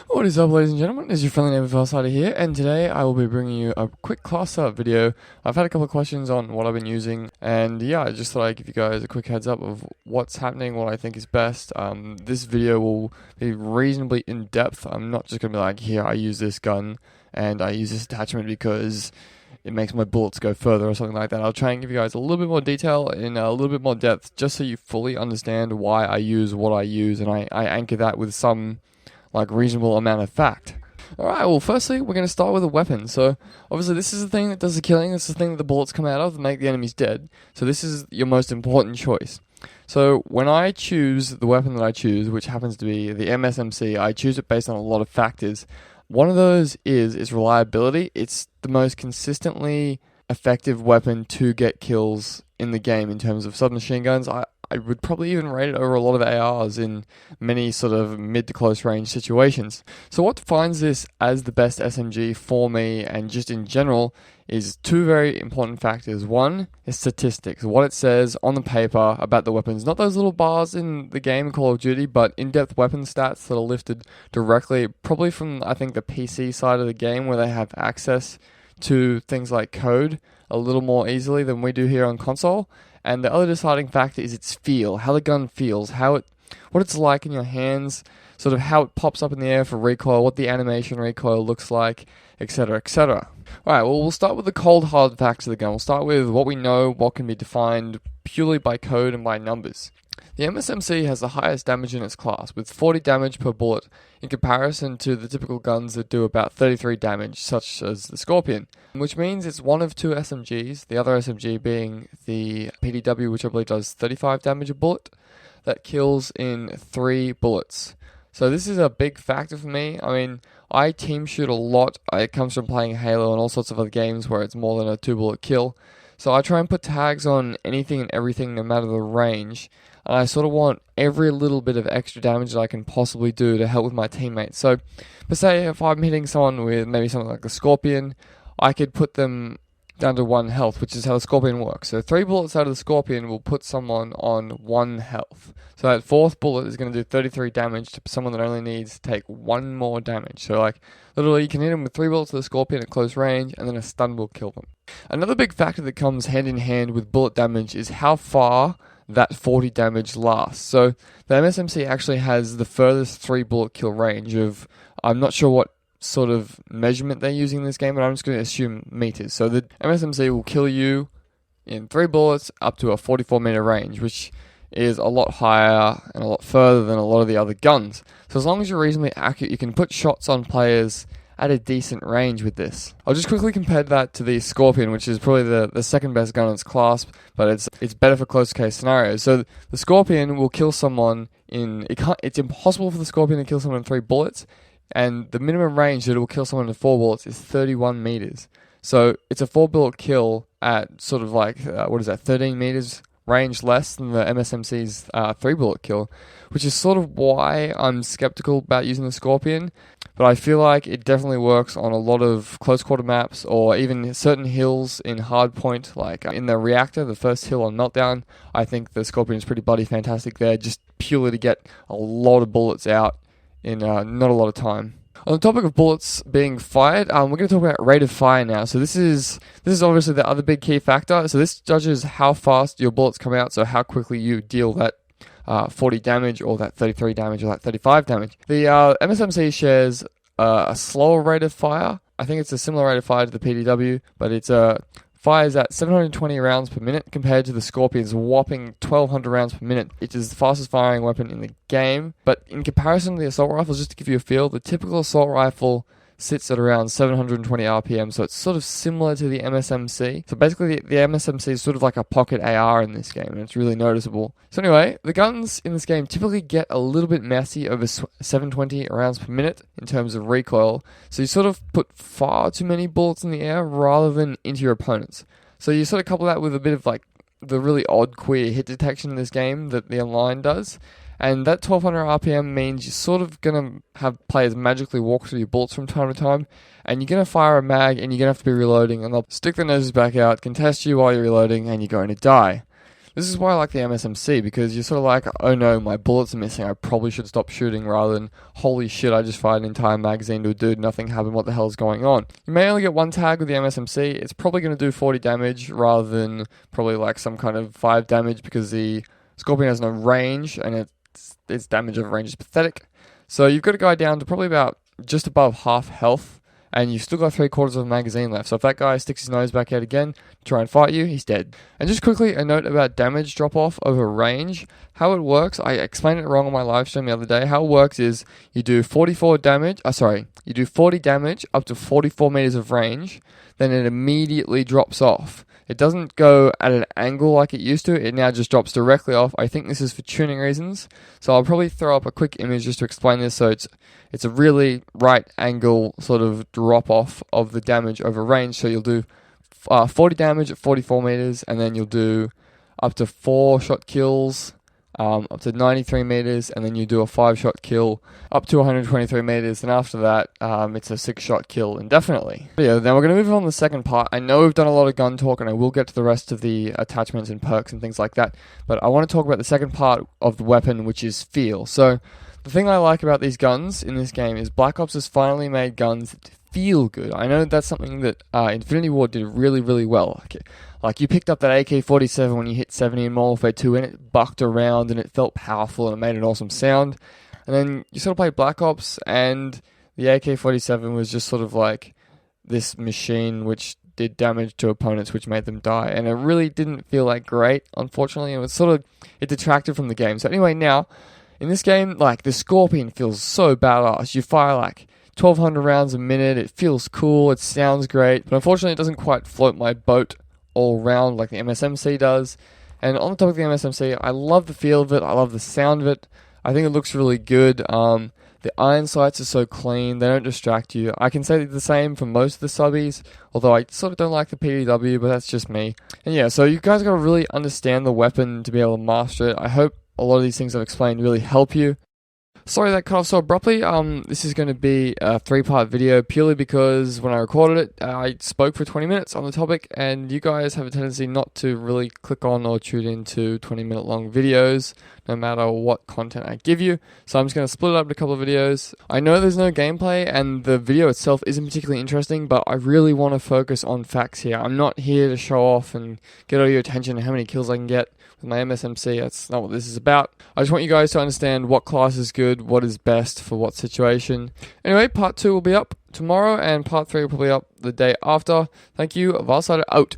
What is up, ladies and gentlemen? It's your friendly neighbor Farsighter here, and today I will be bringing you a quick class start video. I've had a couple of questions on what I've been using, and yeah, I just thought I'd give you guys a quick heads up of what's happening, what I think is best. This video will be reasonably in depth. I'm not just going to be like, here, I use this gun, and I use this attachment because it makes my bullets go further or something like that. I'll try and give you guys a little bit more detail and a little bit more depth, just so you fully understand why I use what I use, and I anchor that with some reasonable amount of fact. Alright, well firstly we're going to start with a weapon. So obviously this is the thing that does the killing, this is the thing that the bullets come out of that make the enemies dead. So this is your most important choice. So when I choose the weapon that I choose, which happens to be the MSMC, I choose it based on a lot of factors. One of those is reliability. It's the most consistently effective weapon to get kills in the game in terms of submachine guns. I would probably even rate it over a lot of ARs in many sort of mid to close range situations. So what defines this as the best SMG for me and just in general is two very important factors. One is statistics, what it says on the paper about the weapons. Not those little bars in the game Call of Duty, but in-depth weapon stats that are lifted directly, probably from I think the PC side of the game where they have access to things like code a little more easily than we do here on console. And the other deciding factor is its feel, how the gun feels, what it's like in your hands, sort of how it pops up in the air for recoil, what the animation recoil looks like, etc, etc. Alright, well we'll start with the cold hard facts of the gun. We'll start with what we know, what can be defined purely by code and by numbers. The MSMC has the highest damage in its class, with 40 damage per bullet, in comparison to the typical guns that do about 33 damage, such as the Scorpion, which means it's one of two SMGs, the other SMG being the PDW, which I believe does 35 damage a bullet, that kills in 3 bullets. So this is a big factor for me. I mean, I team shoot a lot. It comes from playing Halo and all sorts of other games where it's more than a 2-bullet kill. So I try and put tags on anything and everything no matter the range. And I sort of want every little bit of extra damage that I can possibly do to help with my teammates. So, per se, if I'm hitting someone with maybe something like the Scorpion, I could put them down to 1 health, which is how the Scorpion works. So 3 bullets out of the Scorpion will put someone on 1 health. So that 4th bullet is going to do 33 damage to someone that only needs to take 1 more damage. So literally you can hit them with 3 bullets of the Scorpion at close range, and then a stun will kill them. Another big factor that comes hand in hand with bullet damage is how far that 40 damage lasts. So the MSMC actually has the furthest 3 bullet kill range of, I'm not sure what sort of measurement they're using in this game, but I'm just going to assume meters. So the MSMC will kill you in 3 bullets up to a 44 meter range, which is a lot higher and a lot further than a lot of the other guns. So as long as you're reasonably accurate, you can put shots on players at a decent range with this. I'll just quickly compare that to the Scorpion, which is probably the second best gun in its class, but it's better for close case scenarios. So the Scorpion will kill someone it's impossible for the Scorpion to kill someone in 3 bullets, and the minimum range that it will kill someone in 4 bullets is 31 meters. So it's a 4 bullet kill at sort of 13 meters range less than the MSMC's 3 bullet kill, which is sort of why I'm skeptical about using the Scorpion. But I feel like it definitely works on a lot of close quarter maps or even certain hills in hardpoint, like in the reactor, the first hill on Meltdown. I think the Scorpion is pretty bloody fantastic there, just purely to get a lot of bullets out in not a lot of time. On the topic of bullets being fired, we're going to talk about rate of fire now. So this is obviously the other big key factor. So this judges how fast your bullets come out, so how quickly you deal that 40 damage or that 33 damage or that 35 damage. The MSMC shares a slower rate of fire. I think it's a similar rate of fire to the PDW, but it's fires at 720 rounds per minute compared to the Scorpion's whopping 1200 rounds per minute. It is the fastest firing weapon in the game, but in comparison to the assault rifles, just to give you a feel, the typical assault rifle sits at around 720 RPM, so it's sort of similar to the MSMC. So basically the MSMC is sort of like a pocket AR in this game, and it's really noticeable. So anyway, the guns in this game typically get a little bit messy over 720 rounds per minute in terms of recoil, so you sort of put far too many bullets in the air rather than into your opponents. So you sort of couple that with a bit of the really odd queer hit detection in this game that the online does. And that 1200 RPM means you're sort of going to have players magically walk through your bullets from time to time, and you're going to fire a mag and you're going to have to be reloading, and they'll stick their noses back out, contest you while you're reloading, and you're going to die. This is why I like the MSMC, because you're sort of like, oh no, my bullets are missing, I probably should stop shooting, rather than, holy shit, I just fired an entire magazine to a dude, nothing happened, what the hell is going on? You may only get one tag with the MSMC, it's probably going to do 40 damage rather than probably like some kind of 5 damage, because the Scorpion has no range, and its damage over range is pathetic. So you've got a guy down to probably about just above half health, and you've still got 3/4 of a magazine left. So if that guy sticks his nose back out again to try and fight you, he's dead. And just quickly, a note about damage drop off over range. How it works, I explained it wrong on my live stream the other day. How it works is you do 40 damage up to 44 meters of range, then it immediately drops off. It doesn't go at an angle like it used to, it now just drops directly off. I think this is for tuning reasons, so I'll probably throw up a quick image just to explain this. So it's a really right angle sort of drop off of the damage over range. So you'll do 40 damage at 44 meters, and then you'll do up to 4 shot kills up to 93 meters, and then you do a 5-shot kill up to 123 meters, and after that, it's a 6-shot kill indefinitely. But yeah, then we're going to move on to the second part. I know we've done a lot of gun talk, and I will get to the rest of the attachments and perks and things like that, but I want to talk about the second part of the weapon, which is feel. So, the thing I like about these guns in this game is Black Ops has finally made guns that feel good. I know that's something that Infinity Ward did really, really well. Like you picked up that AK-47 when you hit 70 in Modern Warfare 2, and it bucked around and it felt powerful and it made an awesome sound. And then you sort of played Black Ops, and the AK-47 was just sort of like this machine which did damage to opponents, which made them die. And it really didn't feel like great, unfortunately. It detracted from the game. So anyway, now, in this game, like, the Scorpion feels so badass. You fire like 1,200 rounds a minute, it feels cool, it sounds great, but unfortunately it doesn't quite float my boat all round like the MSMC does. And on the topic of the MSMC, I love the feel of it, I love the sound of it, I think it looks really good. The iron sights are so clean, they don't distract you. I can say the same for most of the subbies, although I sort of don't like the PDW, but that's just me. And yeah, so you guys got to really understand the weapon to be able to master it. I hope a lot of these things I've explained really help you. Sorry that cut off so abruptly. This is going to be a 3-part video purely because when I recorded it, I spoke for 20 minutes on the topic, and you guys have a tendency not to really click on or tune into 20-minute long videos, no matter what content I give you. So I'm just going to split it up into a couple of videos. I know there's no gameplay, and the video itself isn't particularly interesting, but I really want to focus on facts here. I'm not here to show off and get all your attention on how many kills I can get with my MSMC. That's not what this is about. I just want you guys to understand what class is good, what is best for what situation. Anyway, part 2 will be up tomorrow, and part 3 will probably up the day after. Thank you. Valsider out.